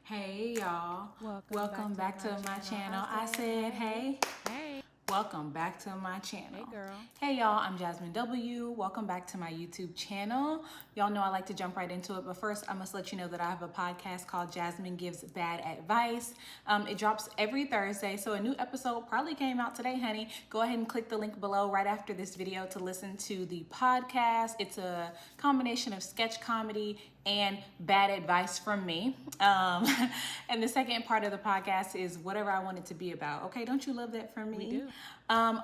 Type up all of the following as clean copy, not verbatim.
Hey y'all, welcome back to my channel. I said hey. Hey. Welcome back to my channel. Hey girl. Hey y'all, I'm Jazmyn W. Welcome back to my YouTube channel. Y'all know I like to jump right into it, but first I must let you know that I have a podcast called Jazmyn Gives Bad Advice. It drops every Thursday, so a new episode probably came out today, honey. Go ahead and click the link below right after this video to listen to the podcast. It's a combination of sketch comedy and bad advice from me. And the second part of the podcast is whatever I want it to be about. Okay, don't you love that for me? We do.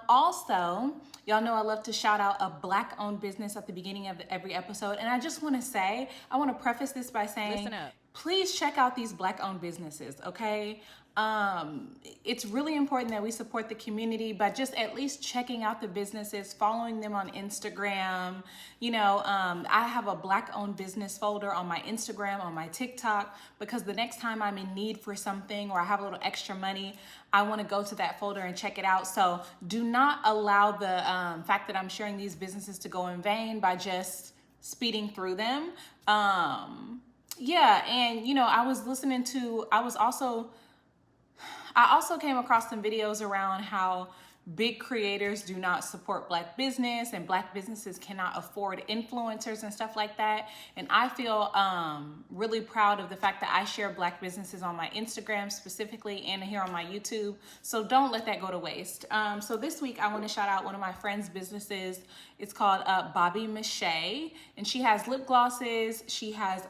Also, y'all know I love to shout out a Black-owned business at the beginning of every episode. And I just want to say, I want to preface this by saying, Listen up. please check out these Black-owned businesses, okay? It's really important that we support the community by just at least checking out the businesses, following them on Instagram. I have a Black-owned business folder on my Instagram, on my TikTok, because the next time I'm in need for something or I have a little extra money, I want to go to that folder and check it out. So do not allow the fact that I'm sharing these businesses to go in vain by just speeding through them. Yeah, and I also came across some videos around how big creators do not support Black business and Black businesses cannot afford influencers and stuff like that. And I feel really proud of the fact that I share Black businesses on my Instagram specifically and here on my YouTube. So don't let that go to waste. So this week I want to shout out one of my friend's businesses. It's called Bobby Mache, and she has lip glosses. She has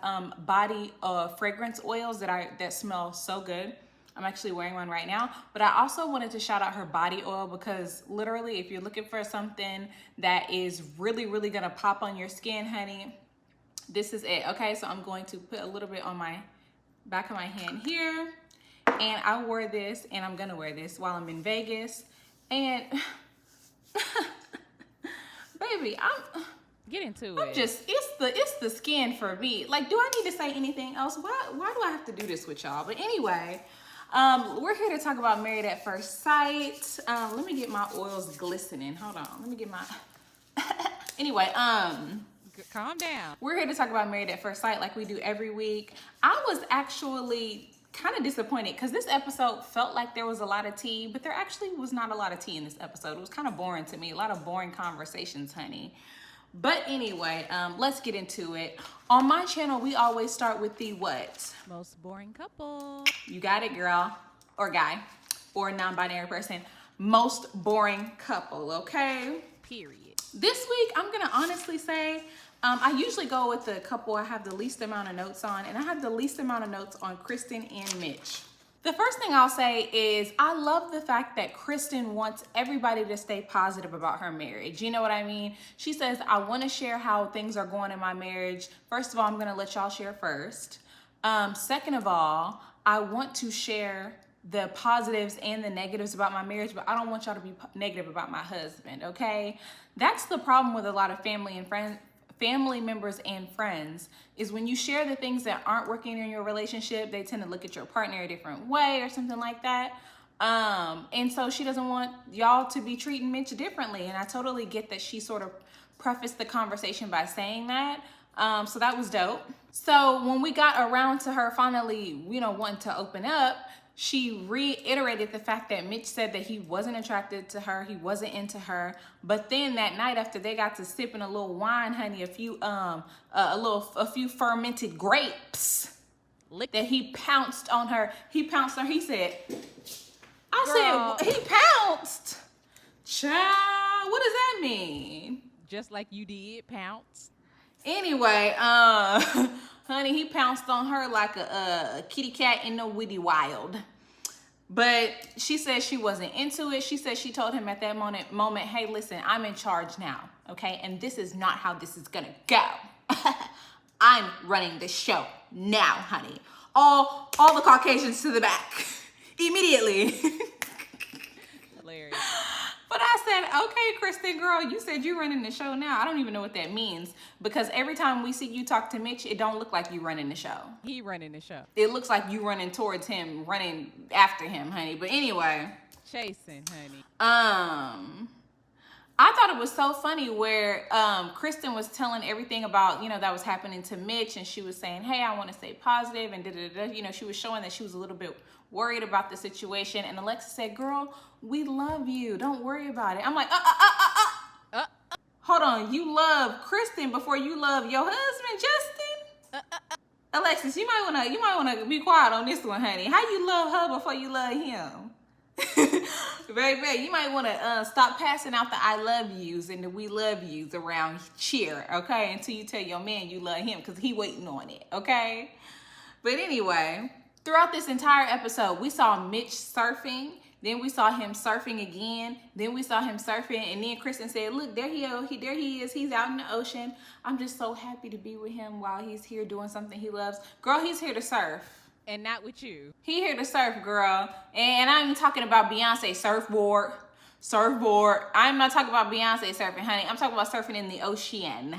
body fragrance oils that smell so good. I'm actually wearing one right now, but I also wanted to shout out her body oil because literally if you're looking for something that is really, really gonna pop on your skin, honey, this is it. Okay, so I'm going to put a little bit on my back of my hand here, and I wore this, and I'm gonna wear this while I'm in Vegas, and baby, Get into I'm it. just, it's the skin for me. Like, do I need to say anything else? Why do I have to do this with y'all? But anyway, we're here to talk about Married at First Sight. Let me get my oils glistening. Hold on. Let me get my... Anyway, Calm down. we're here to talk about Married at First Sight like we do every week. I was actually kind of disappointed because this episode felt like there was a lot of tea, but there actually was not a lot of tea in this episode. It was kind of boring to me. A lot of boring conversations, honey. But anyway, let's get into it. On my channel, we always start with the what? Most boring couple. You got it, girl, or guy, or non-binary person. Most boring couple, okay? Period. This week, I'm gonna honestly say, I usually go with the couple I have the least amount of notes on, and I have the least amount of notes on Kristen and Mitch. The first thing I'll say is I love the fact that Kristen wants everybody to stay positive about her marriage. You know what I mean? She says, I want to share how things are going in my marriage. First of all, I'm going to let y'all share first. Second of all, I want to share the positives and the negatives about my marriage, but I don't want y'all to be negative about my husband, okay? That's the problem with a lot of family members and friends is when you share the things that aren't working in your relationship, they tend to look at your partner a different way or something like that. And so she doesn't want y'all to be treating Mitch differently. And I totally get that she sort of prefaced the conversation by saying that. So that was dope. So when we got around to her finally, wanting to open up, she reiterated the fact that Mitch said that he wasn't attracted to her, he wasn't into her. But then that night after they got to sipping a little wine, honey, a few fermented grapes, that he pounced on her. He said, I said, he pounced. Child, what does that mean? Just like you did, pounce. Anyway, honey, he pounced on her like a kitty cat in the witty wild. But she said she wasn't into it. She said she told him at that moment, hey, listen, I'm in charge now, okay? And this is not how this is gonna go. I'm running the show now, honey. All the Caucasians to the back, immediately. Hilarious. But I said, okay, Kristen, girl, you said you're running the show now. I don't even know what that means because every time we see you talk to Mitch, it don't look like you running the show. He running the show. It looks like you running towards him, running after him, honey. But anyway. Chasing, honey. I thought it was so funny where Kristen was telling everything about, that was happening to Mitch, and she was saying, hey, I want to stay positive, and da-da-da-da. She was showing that she was a little bit worried about the situation, and Alexis said, girl, we love you. Don't worry about it. I'm like, hold on. You love Kristen before you love your husband, Justin? Alexis, you might wanna be quiet on this one, honey. How you love her before you love him? Baby, you might want to stop passing out the I love yous and the we love yous around cheer, okay? Until you tell your man you love him, because he waiting on it, okay? But anyway, throughout this entire episode, we saw Mitch surfing. Then we saw him surfing again. Then we saw him surfing, and then Kristen said, look, there he is. He's out in the ocean. I'm just so happy to be with him while he's here doing something he loves. Girl, he's here to surf. And not with you. He here to surf, girl. And I'm even talking about Beyonce surfboard. I'm not talking about Beyonce surfing, honey. I'm talking about surfing in the ocean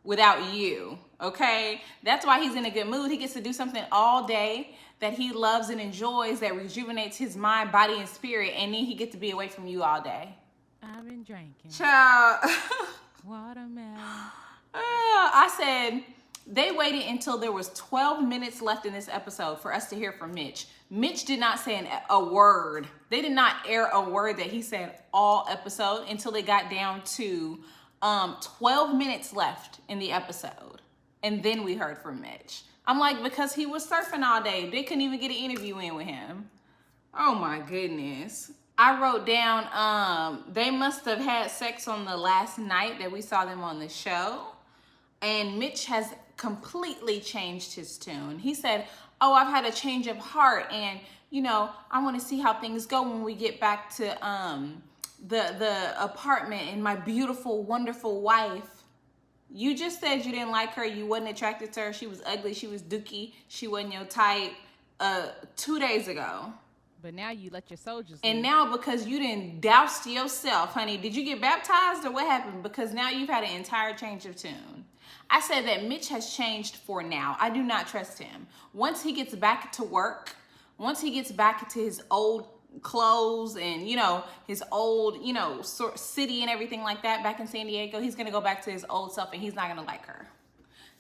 without you, okay? That's why he's in a good mood. He gets to do something all day that he loves and enjoys, that rejuvenates his mind, body, and spirit, and then he gets to be away from you all day. I've been drinking. Child. Watermelon. I said... They waited until there was 12 minutes left in this episode for us to hear from Mitch. Mitch did not say a word. They did not air a word that he said all episode until they got down to 12 minutes left in the episode. And then we heard from Mitch. I'm like, because he was surfing all day. They couldn't even get an interview in with him. Oh my goodness. I wrote down, they must have had sex on the last night that we saw them on the show. And Mitch has completely changed his tune. He said, oh, I've had a change of heart, and I want to see how things go when we get back to the apartment and my beautiful, wonderful wife. You just said you didn't like her, you wasn't attracted to her, she was ugly, she was dookie, she wasn't your type 2 days ago. But now you let your soldiers And leave. now because you didn't douse yourself, honey, did you get baptized or what happened? Because now you've had an entire change of tune. I said that Mitch has changed for now. I do not trust him. Once he gets back to work, once he gets back to his old clothes and, his old, city and everything like that back in San Diego, he's going to go back to his old self and he's not going to like her.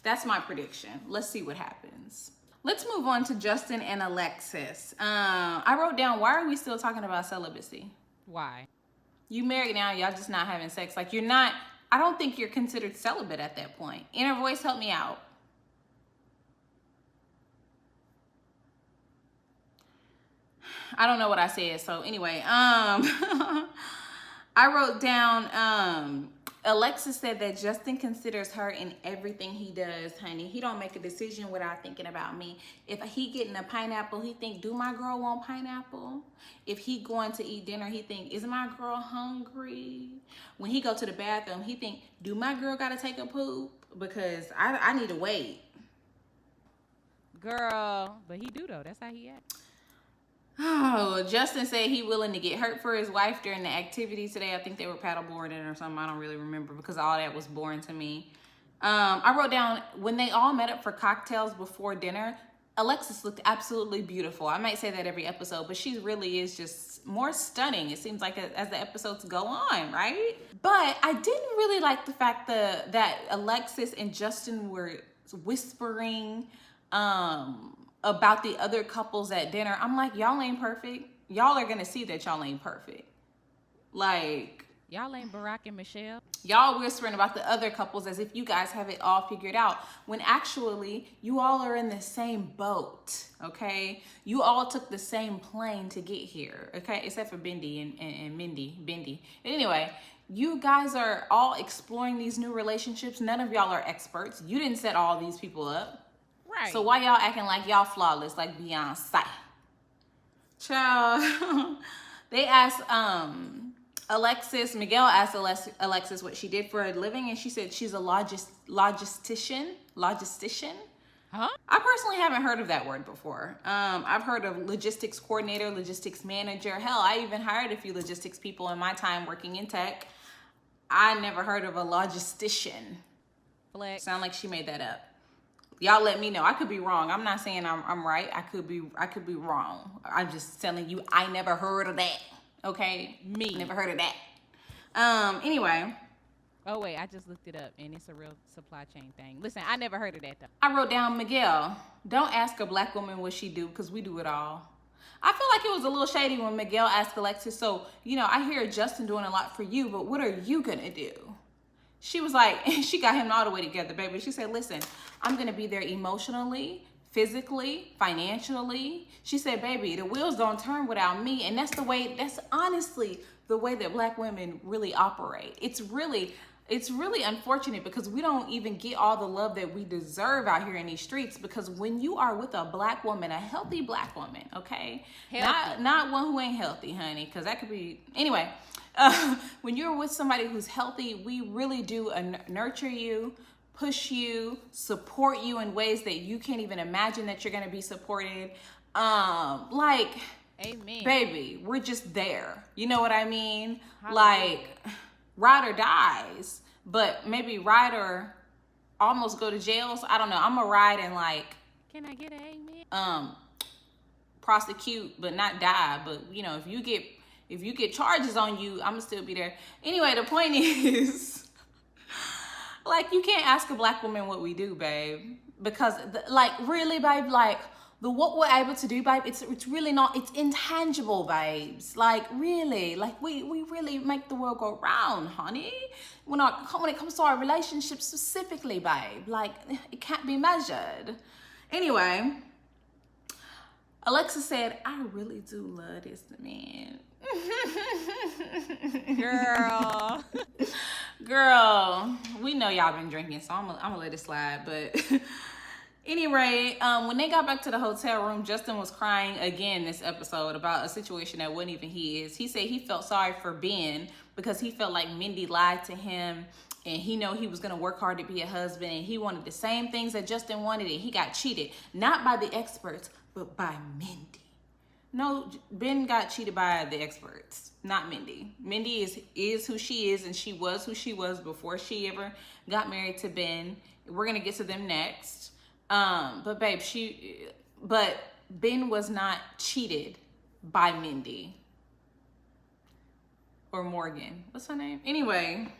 That's my prediction. Let's see what happens. Let's move on to Justin and Alexis. I wrote down, why are we still talking about celibacy? Why? You married now, y'all just not having sex. Like, you're not, I don't think you're considered celibate at that point. Inner voice, help me out. I don't know what I said. So anyway, I wrote down, Alexis said that Justin considers her in everything he does, honey. He don't make a decision without thinking about me. If he getting a pineapple, he think, do my girl want pineapple? If he going to eat dinner, he think, is my girl hungry? When he go to the bathroom, he think, do my girl gotta take a poop? Because I need to wait. Girl, but he do though. That's how he act. Oh, Justin said he willing to get hurt for his wife during the activity today. I think they were paddleboarding or something. I don't really remember because all that was boring to me. I wrote down, when they all met up for cocktails before dinner, Alexis looked absolutely beautiful. I might say that every episode, but she really is just more stunning. It seems like as the episodes go on, right? But I didn't really like the fact that Alexis and Justin were whispering, about the other couples at dinner. I'm like, y'all ain't perfect. Y'all are gonna see that y'all ain't perfect. Like, Y'all ain't Barack and Michelle. y'all whispering about the other couples as if you guys have it all figured out, when actually you all are in the same boat, okay? You all took the same plane to get here, okay? Except for Bendy and Bendy. Anyway, you guys are all exploring these new relationships. None of y'all are experts. You didn't set all these people up. Right. So why y'all acting like y'all flawless like Beyonce? Child. They asked Miguel asked Alexis what she did for a living, and she said she's a logistician. Huh? I personally haven't heard of that word before. I've heard of logistics coordinator, logistics manager. Hell, I even hired a few logistics people in my time working in tech. I never heard of a logistician. Flex. Sound like she made that up. Y'all let me know. I could be wrong. I'm not saying I'm right. I could be wrong. I'm just telling you I never heard of that. Okay? Me. Never heard of that. Anyway, Oh wait, I just looked it up and it's a real supply chain thing. Listen, I never heard of that though. I wrote down Miguel. Don't ask a black woman what she do because we do it all. I feel like it was a little shady when Miguel asked Alexis, so, you know, I hear Justin doing a lot for you, but what are you gonna do? She was like, she got him all the way together, baby. She said, listen, I'm gonna be there emotionally, physically, financially. She said, baby, the wheels don't turn without me. And that's honestly the way that black women really operate. It's really unfortunate because we don't even get all the love that we deserve out here in these streets, because when you are with a black woman, a healthy black woman, okay? Not one who ain't healthy, honey, because that could be, anyway, when you're with somebody who's healthy, we really do nurture you, push you, support you in ways that you can't even imagine that you're going to be supported. Like, amen. Baby, we're just there. You know what I mean? Hallelujah. Like, ride or dies, but maybe ride or almost go to jail. So I don't know. I'm gonna ride and like, can I get an amen? Prosecute, but not die. But you know, if you get charges on you, I'm gonna still be there. Anyway, the point is, like, you can't ask a black woman what we do, babe, because like, really, babe, like, what we're able to do, babe, it's really not, it's intangible, babes. Like, really, like, we really make the world go round, honey. When it comes to our relationship specifically, babe, like, it can't be measured. Anyway, Alexa said, I really do love this man. Girl, we know y'all been drinking, so I'm gonna let it slide, but anyway, when they got back to the hotel room, Justin was crying again this episode about a situation that wasn't even his. He said he felt sorry for Ben because he felt like Mindy lied to him, and he know he was going to work hard to be a husband, and he wanted the same things that Justin wanted, and he got cheated, not by the experts, but by Mindy. No, Ben got cheated by the experts, not Mindy. Mindy is who she is, and she was who she was before she ever got married to Ben. We're going to get to them next. But babe, but Ben was not cheated by Mindy or Morgan. What's her name? Anyway,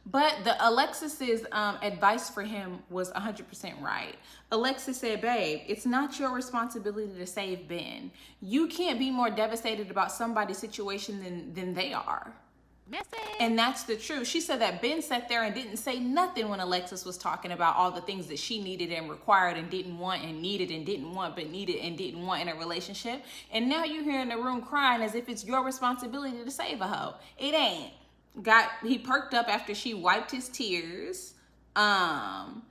but Alexis's advice for him was 100% right. Alexis said, babe, it's not your responsibility to save Ben. You can't be more devastated about somebody's situation than they are. Message. And that's the truth. She said that Ben sat there and didn't say nothing when Alexis was talking about all the things that she needed and required and didn't want and needed and didn't want, but needed and didn't want in a relationship. And now you're here in the room crying as if it's your responsibility to save a hoe. It ain't. He perked up after she wiped his tears. And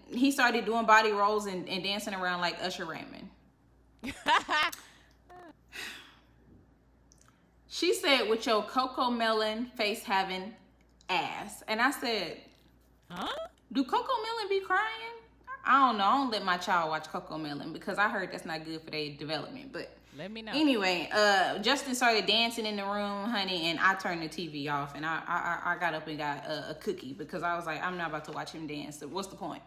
he started doing body rolls and dancing around like Usher Raymond. She said, with your Coco Melon face having ass. And I said, huh? Do Coco Melon be crying? I don't know. I don't let my child watch Coco Melon because I heard that's not good for their development. But let me know. Anyway, Justin started dancing in the room, honey, and I turned the TV off, and I got up and got a cookie because I was like, I'm not about to watch him dance. So what's the point?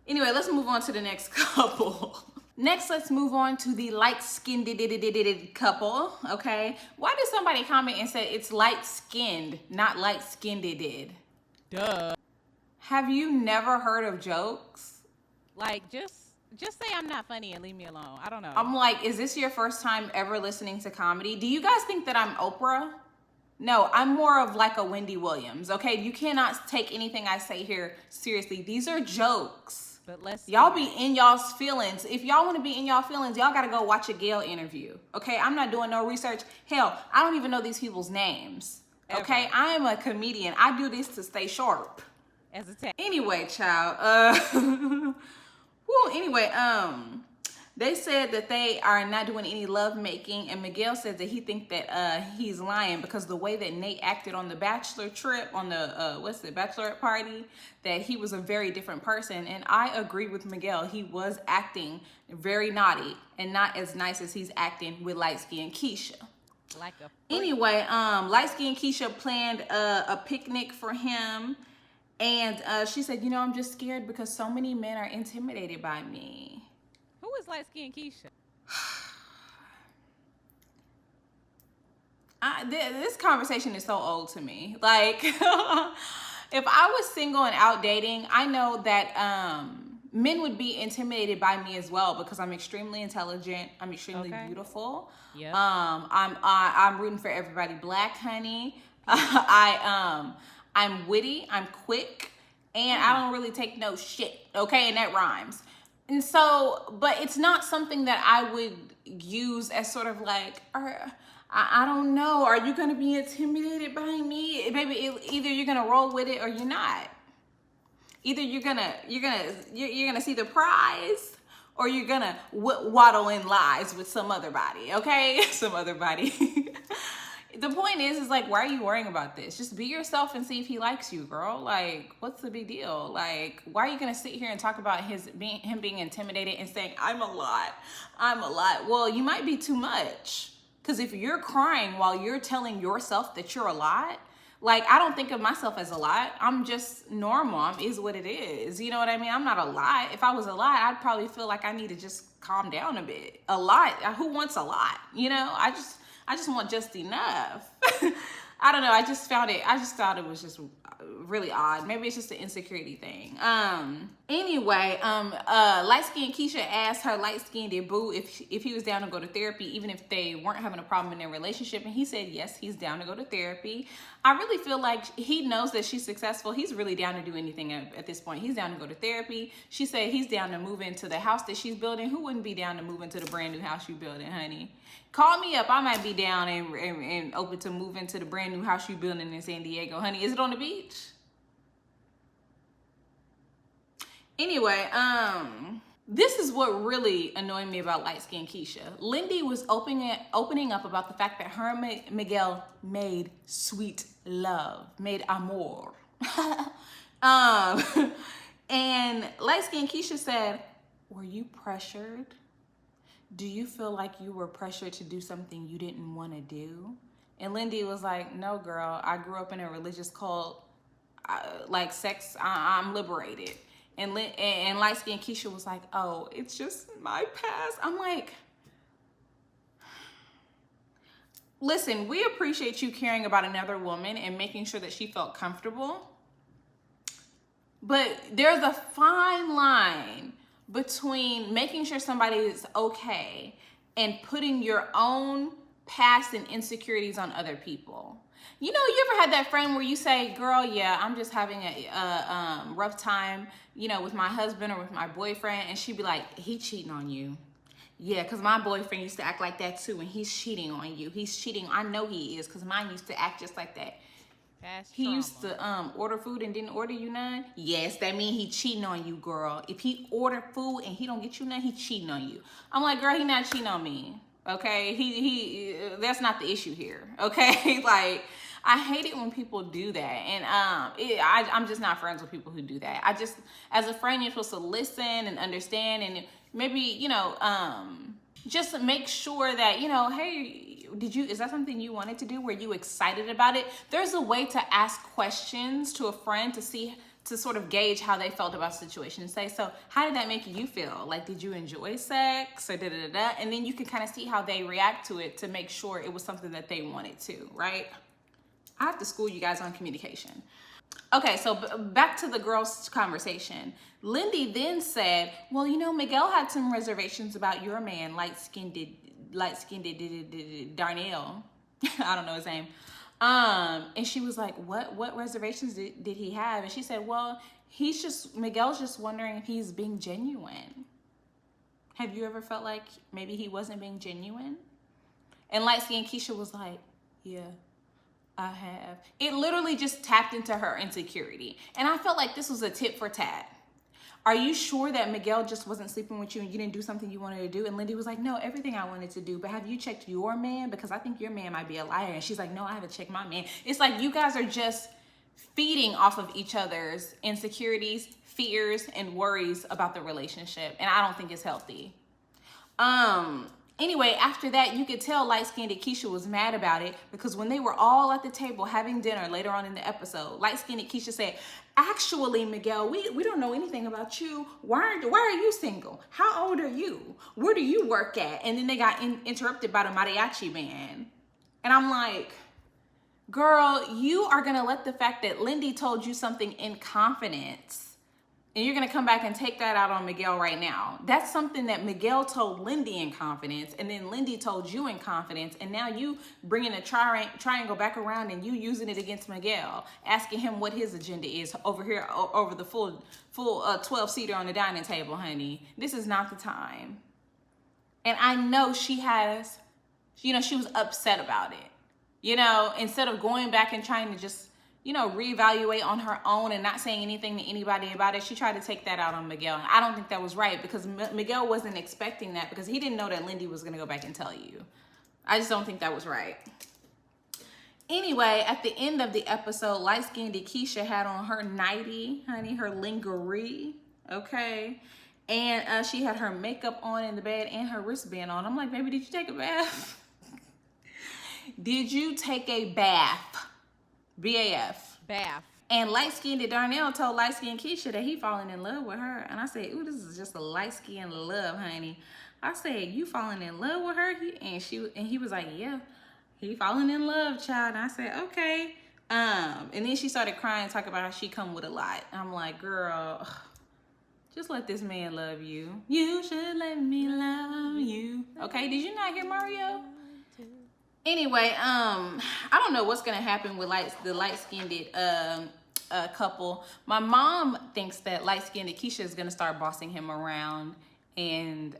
Anyway, let's move on to the next couple. Next, let's move on to the light-skinned couple, okay? Why did somebody comment and say it's light-skinned, not light-skinned? Duh. Have you never heard of jokes? Like, just say I'm not funny and leave me alone. I don't know. I'm like, is this your first time ever listening to comedy? Do you guys think that I'm Oprah? No, I'm more of like a Wendy Williams, okay? You cannot take anything I say here seriously. These are jokes. But y'all be in y'all's feelings. If y'all want to be in y'all feelings, y'all got to go watch a Gayle interview, okay? I'm not doing no research. Hell, I don't even know these people's names, okay? Ever. I am a comedian. I do this to stay sharp. As a tech. Anyway, child. Anyway, they said that they are not doing any love making, and Miguel said that he think that he's lying because the way that Nate acted on the bachelor trip, on the bachelorette party, that he was a very different person. And I agree with Miguel. He was acting very naughty and not as nice as he's acting with light-skinned Keisha. Anyway, light-skinned Keisha planned a picnic for him, and she said, you know, I'm just scared because so many men are intimidated by me. Who is light-skinned Keisha? This conversation is so old to me. Like, if I was single and out dating, I know that men would be intimidated by me as well because I'm extremely intelligent. I'm extremely beautiful. Yep. I'm rooting for everybody black, honey. I'm witty. I'm quick, and I don't really take no shit. Okay, and that rhymes. And so, but it's not something that I would use as sort of like, I don't know. Are you gonna be intimidated by me, baby? Either you're gonna roll with it or you're not. Either you're gonna see the prize, or you're gonna waddle in lies with some other body. Okay, some other body. The point is like, why are you worrying about this? Just be yourself and see if he likes you, girl. Like, what's the big deal? Like, why are you gonna sit here and talk about him being intimidated and saying, I'm a lot. Well, you might be too much. Because if you're crying while you're telling yourself that you're a lot, like, I don't think of myself as a lot. I'm just normal. Is what it is. You know what I mean? I'm not a lot. If I was a lot, I'd probably feel like I need to just calm down a bit. A lot. Who wants a lot? You know, I just want just enough. I don't know. I just thought it was just really odd. Maybe it's just an insecurity thing. Anyway, light-skinned Keisha asked her light-skinned boo if he was down to go to therapy, even if they weren't having a problem in their relationship. And he said, yes, he's down to go to therapy. I really feel like he knows that she's successful. He's really down to do anything at this point. He's down to go to therapy. She said he's down to move into the house that she's building. Who wouldn't be down to move into the brand new house you building, honey? Call me up. I might be down and open to move into the brand new house you building in San Diego, honey. Is it on the beach? Anyway, this is what really annoyed me about light-skinned Keisha. Lindy was opening up about the fact that her and Miguel made sweet love, made amor. And light-skinned Keisha said, were you pressured? Do you feel like you were pressured to do something you didn't want to do? And Lindy was like, no, girl, I grew up in a religious cult. Like sex, I'm liberated. And light-skinned Keisha was like, oh, it's just my past. I'm like, listen, we appreciate you caring about another woman and making sure that she felt comfortable. But there's a fine line between making sure somebody is okay and putting your own past and insecurities on other people. You know, you ever had that friend where you say, girl, yeah, I'm just having a rough time, you know, with my husband or with my boyfriend, and she'd be like, he cheating on you. Yeah, because my boyfriend used to act like that too, and he's cheating on you. He's cheating. I know he is, because mine used to act just like that. He used to order food and didn't order you none. Yes, that means he cheating on you, girl. If he ordered food and he don't get you none, he cheating on you. I'm like, girl, he not cheating on me. Okay, he that's not the issue here. Okay, like, I hate it when people do that, and I'm just not friends with people who do that. As a friend, you're supposed to listen and understand, and maybe, you know, just make sure that, you know, hey, is that something you wanted to do? Were you excited about it? There's a way to ask questions to a friend to sort of gauge how they felt about the situation and say, so how did that make you feel? Like, did you enjoy sex or da-da-da-da? And then you can kind of see how they react to it to make sure it was something that they wanted to, right? I have to school you guys on communication. Okay, so back to the girls' conversation. Lindy then said, well, you know, Miguel had some reservations about your man, light-skinned Darnell. I don't know his name. And she was like, what reservations did he have? And she said, well, Miguel's just wondering if he's being genuine. Have you ever felt like maybe he wasn't being genuine? And light-skinned Keisha was like, yeah, I have. It literally just tapped into her insecurity. And I felt like this was a tit for tat. Are you sure that Miguel just wasn't sleeping with you and you didn't do something you wanted to do? And Lindy was like, no, everything I wanted to do. But have you checked your man? Because I think your man might be a liar. And she's like, no, I haven't checked my man. It's like you guys are just feeding off of each other's insecurities, fears, and worries about the relationship. And I don't think it's healthy. Anyway, after that, you could tell light-skinned Keisha was mad about it because when they were all at the table having dinner later on in the episode, light-skinned Keisha said, actually, Miguel, we don't know anything about you. Why are you single? How old are you? Where do you work at? And then they got interrupted by the mariachi band. And And I'm like, girl, you are gonna let the fact that Lindy told you something in confidence, and you're gonna come back and take that out on Miguel right now. That's something that Miguel told Lindy in confidence, and then Lindy told you in confidence, and now you bringing a triangle back around and you using it against Miguel, asking him what his agenda is over here, over the full 12-seater on the dining table, honey. This is not the time. And I know she has, she was upset about it. Instead of going back and trying to just, reevaluate on her own and not saying anything to anybody about it, she tried to take that out on Miguel. And I don't think that was right, because Miguel wasn't expecting that, because he didn't know that Lindy was going to go back and tell you. I just don't think that was right. Anyway, at the end of the episode, light-skinned Keisha had on her nightie, honey, her lingerie, okay? And she had her makeup on in the bed and her wristband on. I'm like, baby, did you take a bath? Did you take a bath? B-A-F. Bath. And light-skinned Darnell told light-skinned Keisha that he falling in love with her. And I said, ooh, this is just a light-skinned love, honey. I said, you falling in love with her? And he was like, yeah, he falling in love, child. And I said, okay. And then she started crying, talking about how she come with a lot. I'm like, girl, just let this man love you. You should let me love you. Okay, did you not hear Mario? Anyway, I don't know what's gonna happen with the light-skinned couple. My mom thinks that light-skinned Keisha is gonna start bossing him around, and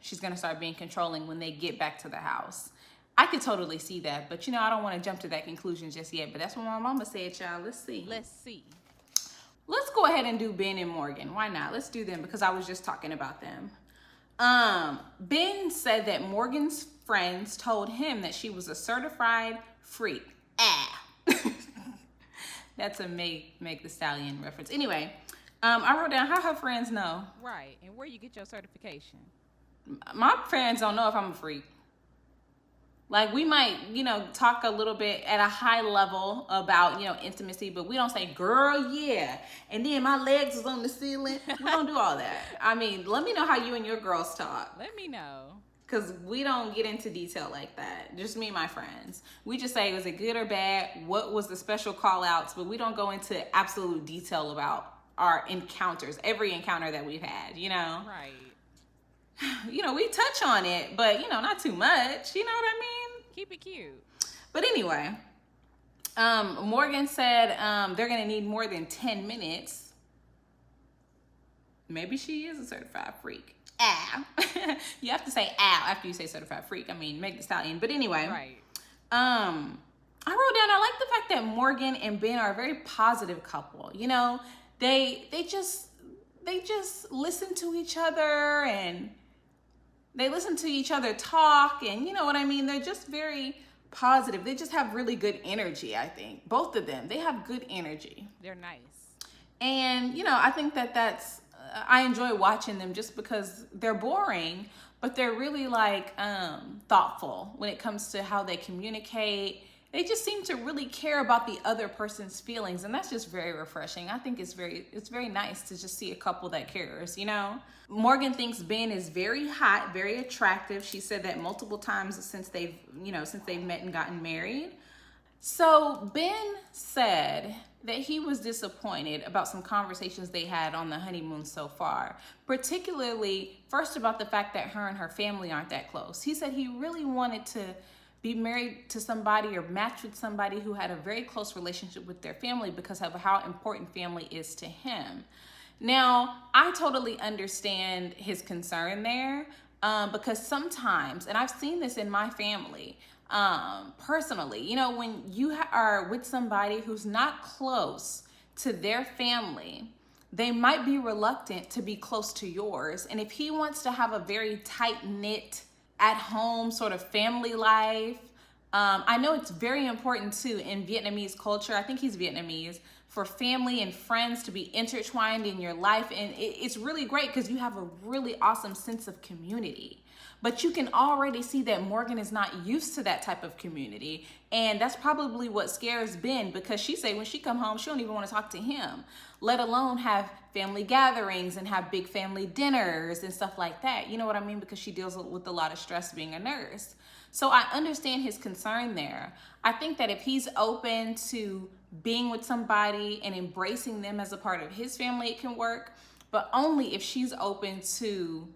she's gonna start being controlling when they get back to the house. I could totally see that, but I don't want to jump to that conclusion just yet. But that's what my mama said, y'all. Let's see. Let's go ahead and do Ben and Morgan. Why not? Let's do them, because I was just talking about them. Ben said that Morgan's friends told him that she was a certified freak. That's a Meg the Stallion reference. Anyway, I wrote down how her friends know. Right, and where you get your certification. My friends don't know if I'm a freak. Like, we might, talk a little bit at a high level about, intimacy, but we don't say, girl, yeah. And then my legs is on the ceiling. We don't do all that. I mean, let me know how you and your girls talk. Let me know. Because we don't get into detail like that. Just me and my friends. We just say, was it good or bad? What was the special call outs? But we don't go into absolute detail about our encounters, every encounter that we've had, Right. We touch on it, but, not too much. You know what I mean? Keep it cute. But anyway, Morgan said they're going to need more than 10 minutes. Maybe she is a certified freak. Ow. You have to say ow after you say certified freak. I mean, Meg the Stallion. But anyway. Right. I wrote down, I like the fact that Morgan and Ben are a very positive couple. They just listen to each other, and they listen to each other talk, and you know what I mean? They're just very positive. They just have really good energy, I think. Both of them, they have good energy. They're nice. And, I think that's, I enjoy watching them just because they're boring, but they're really thoughtful when it comes to how they communicate. They just seem to really care about the other person's feelings, and that's just very refreshing. I think it's very nice to just see a couple that cares, Morgan thinks Ben is very hot, very attractive. She said that multiple times since they've met and gotten married. So Ben said that he was disappointed about some conversations they had on the honeymoon so far, particularly first about the fact that her and her family aren't that close. He said he really wanted to be married to somebody or match with somebody who had a very close relationship with their family because of how important family is to him. Now, I totally understand his concern there, because sometimes, and I've seen this in my family, personally, when you are with somebody who's not close to their family, they might be reluctant to be close to yours. And if he wants to have a very tight-knit, at-home sort of family life, I know it's very important too in Vietnamese culture. I think he's Vietnamese, for family and friends to be intertwined in your life. And it's really great because you have a really awesome sense of community. But you can already see that Morgan is not used to that type of community. And that's probably what scares Ben, because she say when she come home, she don't even want to talk to him. let alone have family gatherings and have big family dinners and stuff like that. You know what I mean? Because she deals with a lot of stress being a nurse. So I understand his concern there. I think that if he's open to being with somebody and embracing them as a part of his family, it can work, but only if she's open to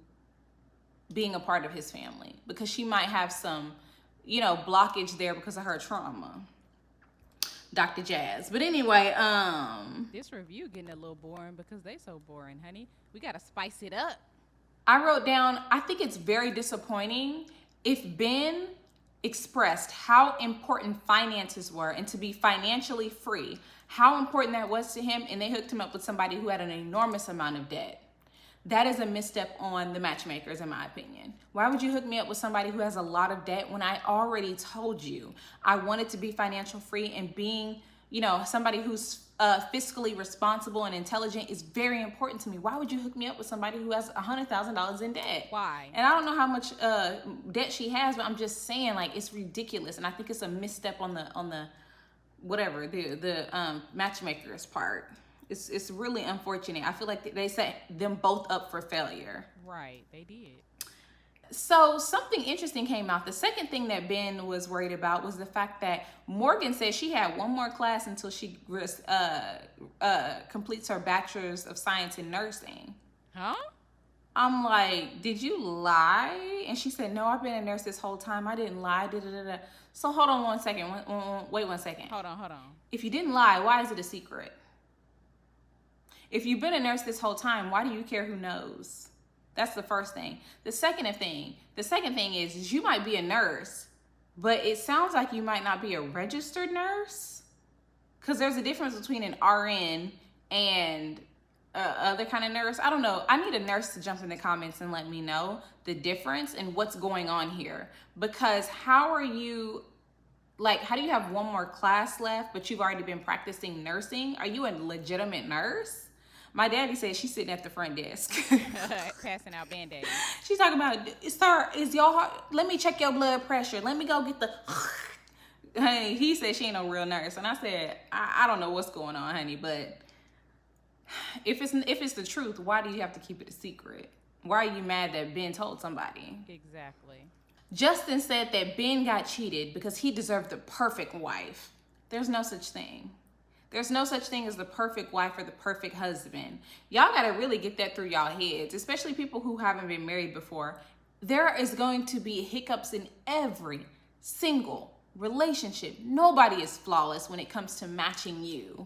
being a part of his family, because she might have some, blockage there because of her trauma. Dr. Jazz. But anyway, This review getting a little boring because they so boring, honey. We gotta spice it up. I wrote down, I think it's very disappointing if Ben expressed how important finances were and to be financially free, how important that was to him, and they hooked him up with somebody who had an enormous amount of debt. That is a misstep on the matchmakers, in my opinion. Why would you hook me up with somebody who has a lot of debt when I already told you I wanted to be financial free, and being, somebody who's fiscally responsible and intelligent is very important to me. Why would you hook me up with somebody who has $100,000 in debt? Why? And I don't know how much debt she has, but I'm just saying, like, it's ridiculous, and I think it's a misstep on the matchmaker's part. It's really unfortunate. I feel like they set them both up for failure. Right, they did. So something interesting came out. The second thing that Ben was worried about was the fact that Morgan said she had one more class until she completes her bachelor's of science in nursing. Huh? I'm like, did you lie? And she said, no, I've been a nurse this whole time. I didn't lie. Da-da-da-da. So hold on one second. Wait 1 second. Hold on. If you didn't lie, why is it a secret? If you've been a nurse this whole time, why do you care who knows? That's the first thing. The second thing is you might be a nurse, but it sounds like you might not be a registered nurse, because there's a difference between an RN and other kind of nurse. I don't know. I need a nurse to jump in the comments and let me know the difference and what's going on here, because how do you have one more class left, but you've already been practicing nursing? Are you a legitimate nurse? My daddy said she's sitting at the front desk. Passing out Band-Aids. She's talking about, sir, is your heart, let me check your blood pressure. Let me go get the, honey, he said she ain't no real nurse. And I said, I don't know what's going on, honey, but if it's the truth, why do you have to keep it a secret? Why are you mad that Ben told somebody? Exactly. Justin said that Ben got cheated because he deserved the perfect wife. There's no such thing. There's no such thing as the perfect wife or the perfect husband. Y'all gotta really get that through y'all heads, especially people who haven't been married before. There is going to be hiccups in every single relationship. Nobody is flawless when it comes to matching you.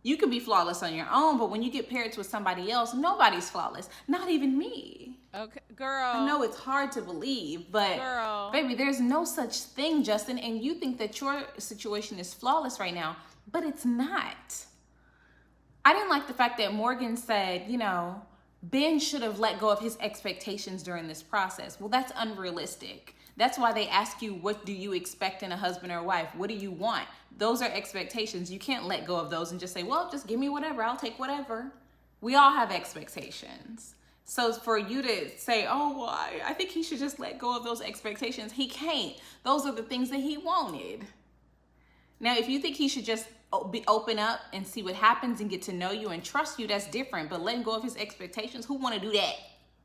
You can be flawless on your own, but when you get paired with somebody else, nobody's flawless. Not even me. Okay, girl. I know it's hard to believe, but girl, baby, there's no such thing, Justin. And you think that your situation is flawless right now, but it's not. I didn't like the fact that Morgan said, Ben should have let go of his expectations during this process. Well, that's unrealistic. That's why they ask you, what do you expect in a husband or wife? What do you want? Those are expectations. You can't let go of those and just say, well, just give me whatever. I'll take whatever. We all have expectations. So for you to say, oh, well, I think he should just let go of those expectations. He can't. Those are the things that he wanted. Now, if you think he should just be open up and see what happens and get to know you and trust you, that's different. But letting go of his expectations, who want to do that?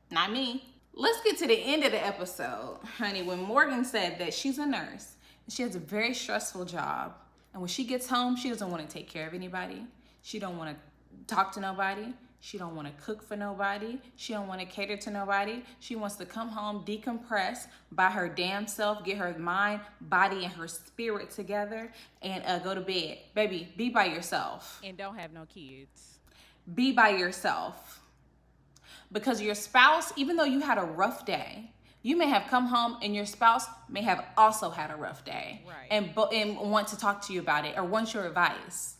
Not me. Let's get to the end of the episode, honey, when Morgan said that she's a nurse and she has a very stressful job. And when she gets home, she doesn't want to take care of anybody. She don't want to talk to nobody. She don't want to cook for nobody. She don't want to cater to nobody. She wants to come home, decompress by her damn self, get her mind, body, and her spirit together, and go to bed. Baby, be by yourself. And don't have no kids. Be by yourself. Because your spouse, even though you had a rough day, you may have come home and your spouse may have also had a rough day. Right. And want to talk to you about it or want your advice.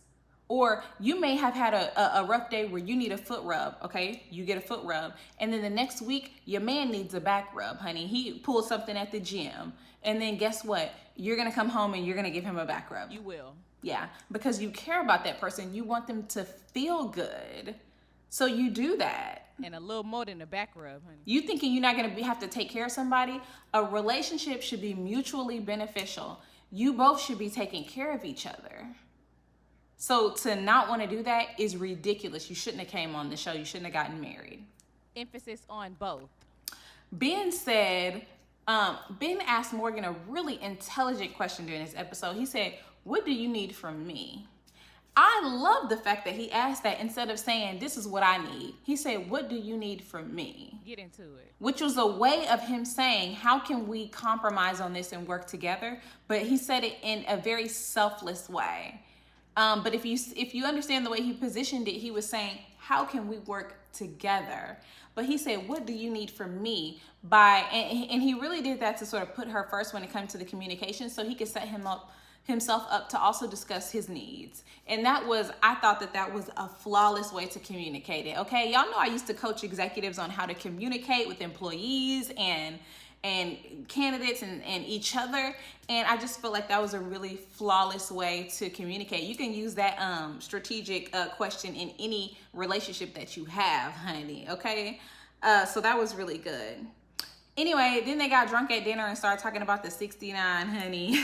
Or you may have had a rough day where you need a foot rub, okay? You get a foot rub. And then the next week, your man needs a back rub, honey. He pulled something at the gym. And then guess what? You're going to come home and you're going to give him a back rub. You will. Yeah, because you care about that person. You want them to feel good. So you do that. And a little more than a back rub, honey. You thinking you're not going to have to take care of somebody? A relationship should be mutually beneficial. You both should be taking care of each other. So to not want to do that is ridiculous. You shouldn't have came on the show. You shouldn't have gotten married. Emphasis on both. Ben said, Ben asked Morgan a really intelligent question during this episode. He said, "What do you need from me?" I love the fact that he asked that instead of saying, "This is what I need." He said, "What do you need from me?" Get into it. Which was a way of him saying, how can we compromise on this and work together? But he said it in a very selfless way. But if you understand the way he positioned it, he was saying, how can we work together? But he said, what do you need from me? And he really did that to sort of put her first when it comes to the communication, so he could set himself up to also discuss his needs. And I thought that was a flawless way to communicate it. Okay, y'all know I used to coach executives on how to communicate with employees and candidates and each other, and I just feel like that was a really flawless way to communicate. You can use that strategic question in any relationship that you have, honey. Okay, so that was really good. Anyway, then they got drunk at dinner and started talking about the 69, honey.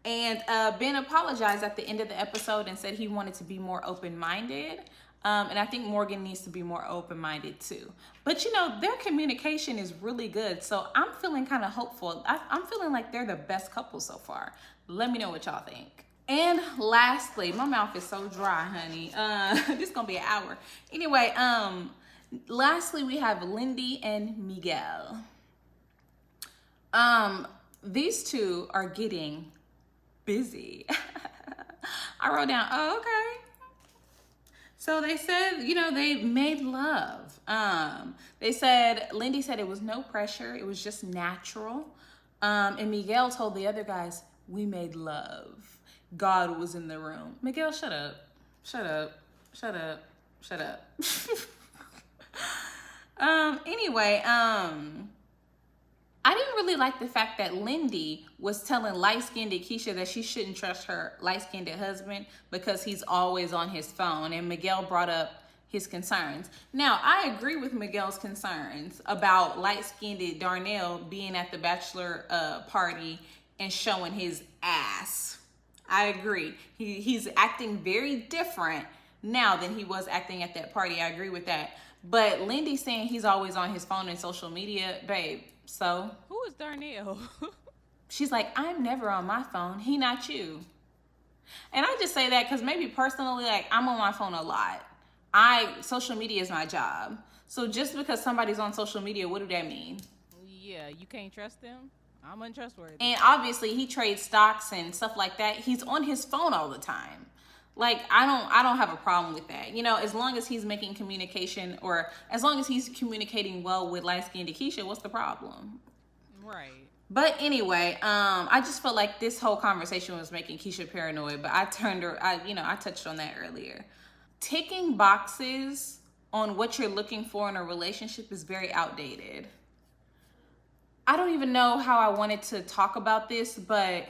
And Ben apologized at the end of the episode and said he wanted to be more open-minded. And I think Morgan needs to be more open-minded too. But their communication is really good. So I'm feeling kind of hopeful. I'm feeling like they're the best couple so far. Let me know what y'all think. And lastly, my mouth is so dry, honey. This is gonna be an hour. Anyway, lastly, we have Lindy and Miguel. These two are getting busy. I wrote down, oh, okay. So they said, they made love. Lindy said it was no pressure. It was just natural. And Miguel told the other guys, we made love. God was in the room. Miguel, shut up. Shut up. Shut up. Shut up. Anyway, I didn't really like the fact that Lindy was telling light-skinned Keisha that she shouldn't trust her light-skinned husband because he's always on his phone, and Miguel brought up his concerns. Now, I agree with Miguel's concerns about light-skinned Darnell being at the bachelor party and showing his ass. I agree. He's acting very different now than he was acting at that party. I agree with that. But Lindy saying he's always on his phone and social media, babe, so? Who is Darnell? She's like, I'm never on my phone. He not you. And I just say that because maybe personally, like, I'm on my phone a lot. Social media is my job. So just because somebody's on social media, what do that mean? Yeah, you can't trust them? I'm untrustworthy. And obviously he trades stocks and stuff like that. He's on his phone all the time. Like, I don't have a problem with that. As long as he's making communication, or as long as he's communicating well with light-skinned Keisha, what's the problem? Right. But anyway, I just felt like this whole conversation was making Keisha paranoid, but I touched on that earlier. Ticking boxes on what you're looking for in a relationship is very outdated. I don't even know how I wanted to talk about this, but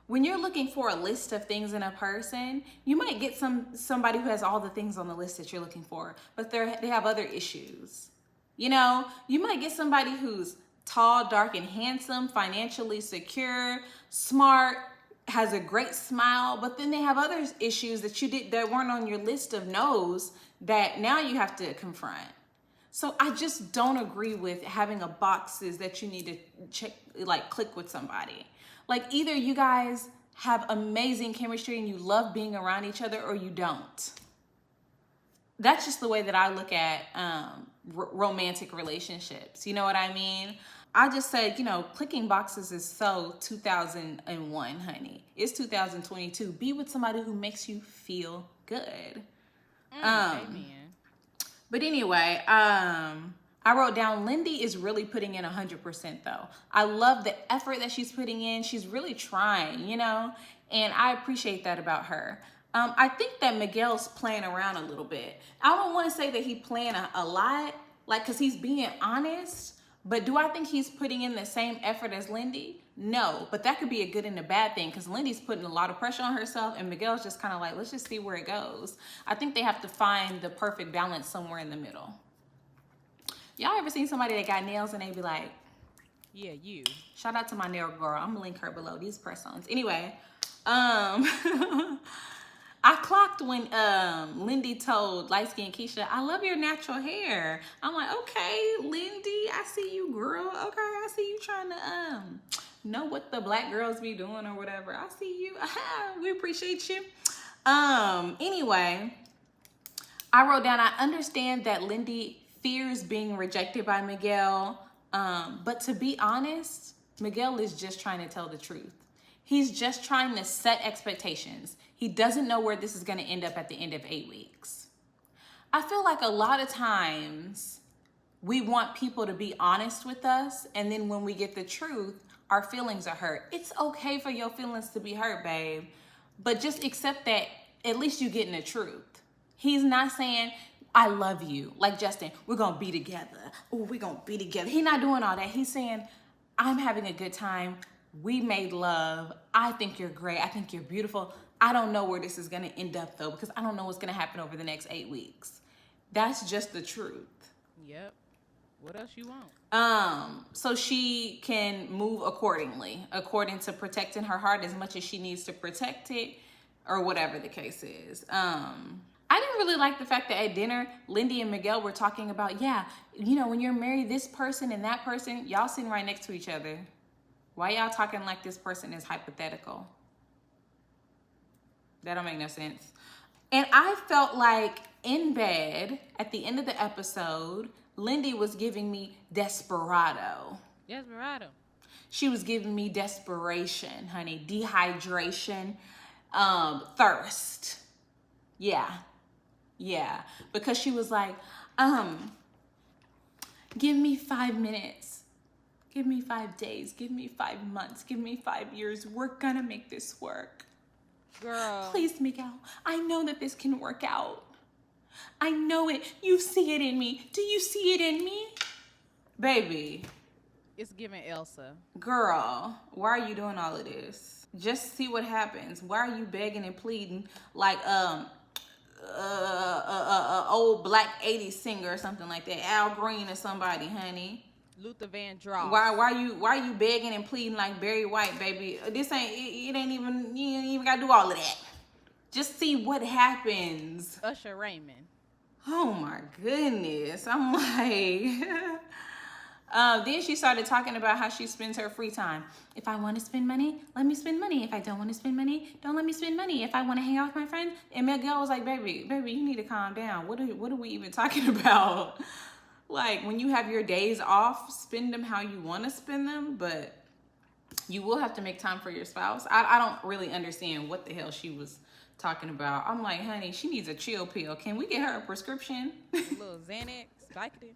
when you're looking for a list of things in a person, you might get somebody who has all the things on the list that you're looking for, but they have other issues. You might get somebody who's tall, dark, and handsome, financially secure, smart, has a great smile, but then they have other issues that weren't on your list of no's that now you have to confront. So I just don't agree with having a boxes that you need to check, like click with somebody. Like, either you guys have amazing chemistry and you love being around each other, or you don't. That's just the way that I look at romantic relationships. You know what I mean? I just said, clicking boxes is so 2001, honey. It's 2022. Be with somebody who makes you feel good. Amen. But anyway, I wrote down, Lindy is really putting in 100% though. I love the effort that she's putting in. She's really trying, and I appreciate that about her. I think that Miguel's playing around a little bit. I don't want to say that he's playing a lot, because he's being honest, but do I think he's putting in the same effort as Lindy? No, but that could be a good and a bad thing, because Lindy's putting a lot of pressure on herself and Miguel's just kind of like, let's just see where it goes. I think they have to find the perfect balance somewhere in the middle. Y'all ever seen somebody that got nails and they be like, yeah, you. Shout out to my nail girl. I'm gonna link her below. These press-ons. Anyway, I clocked when Lindy told light-skinned Keisha, I love your natural hair. I'm like, okay, Lindy, I see you, girl. Okay, I see you trying to know what the black girls be doing or whatever. I see you. We appreciate you. Anyway, I wrote down, I understand that Lindy fears being rejected by Miguel. But to be honest, Miguel is just trying to tell the truth. He's just trying to set expectations. He doesn't know where this is going to end up at the end of 8 weeks. I feel like a lot of times we want people to be honest with us, and then when we get the truth, our feelings are hurt. It's okay for your feelings to be hurt, babe, but just accept that at least you're getting the truth. He's not saying, I love you. Like Justin, we're going to be together. Oh, we're going to be together. He's not doing all that. He's saying, I'm having a good time. We made love. I think you're great. I think you're beautiful. I don't know where this is going to end up, though, because I don't know what's going to happen over the next 8 weeks. That's just the truth. Yep. What else you want? So she can move accordingly, according to protecting her heart as much as she needs to protect it, or whatever the case is. I didn't really like the fact that at dinner, Lindy and Miguel were talking about, yeah, you know, when you're married, this person and that person, y'all sitting right next to each other. Why y'all talking like this person is hypothetical? That don't make no sense. And I felt like in bed, at the end of the episode, Lindy was giving me desperado. Desperado. She was giving me desperation, honey. Dehydration, thirst. Yeah. Because she was like, give me 5 minutes. Give me 5 days. Give me 5 months. Give me 5 years. We're gonna make this work. Girl. Please, Miguel. I know that this can work out. I know it. You see it in me. Do you see it in me? Baby. It's giving Elsa. Girl, why are you doing all of this? Just see what happens. Why are you begging and pleading like old black 80s singer or something like that? Al Green or somebody, honey. Luther Vandross. Why are you begging and pleading like Barry White, baby? This ain't it ain't even, you ain't even gotta do all of that. Just see what happens. Usher Raymond. Oh my goodness. I'm like then she started talking about how she spends her free time. If I want to spend money, let me spend money. If I don't want to spend money, don't let me spend money. If I want to hang out with my friends. And Miguel was like, baby, you need to calm down. What are we even talking about? Like, when you have your days off, spend them how you want to spend them, but you will have to make time for your spouse. I don't really understand what the hell she was talking about. I'm like, honey, she needs a chill pill. Can we get her a prescription? A little Xanax, Vicodin.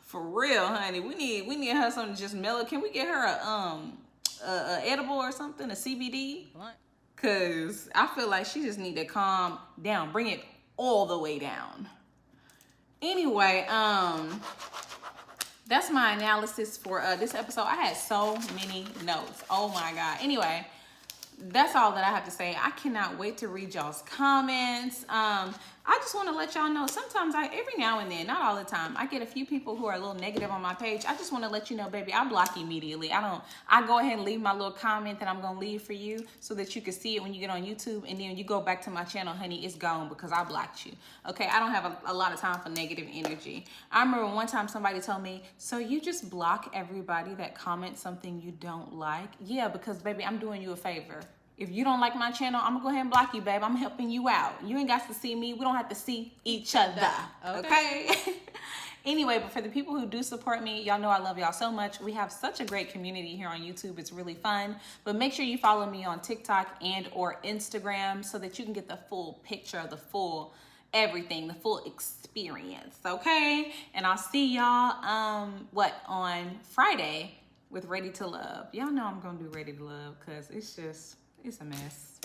For real, honey. We need her something just mellow. Can we get her a edible or something, a CBD? Blunt. Cause I feel like she just need to calm down, bring it all the way down. Anyway, that's my analysis for this episode. I had so many notes. Oh my God. Anyway, that's all that I have to say. I cannot wait to read y'all's comments. I just want to let y'all know, sometimes every now and then, not all the time, I get a few people who are a little negative on my page. I just want to let you know, baby, I block immediately. I go ahead and leave my little comment that I'm going to leave for you so that you can see it when you get on YouTube, and then you go back to my channel, honey, it's gone because I blocked you. Okay, I don't have a lot of time for negative energy. I remember one time somebody told me, so you just block everybody that comments something you don't like? Yeah, because baby, I'm doing you a favor. If you don't like my channel, I'm gonna go ahead and block you, babe. I'm helping you out. You ain't got to see me. We don't have to see each other. Okay? Anyway, but for the people who do support me, y'all know I love y'all so much. We have such a great community here on YouTube. It's really fun. But make sure you follow me on TikTok and or Instagram so that you can get the full picture, the full everything, the full experience. Okay? And I'll see y'all on Friday with Ready to Love. Y'all know I'm gonna do Ready to Love because it's a mess.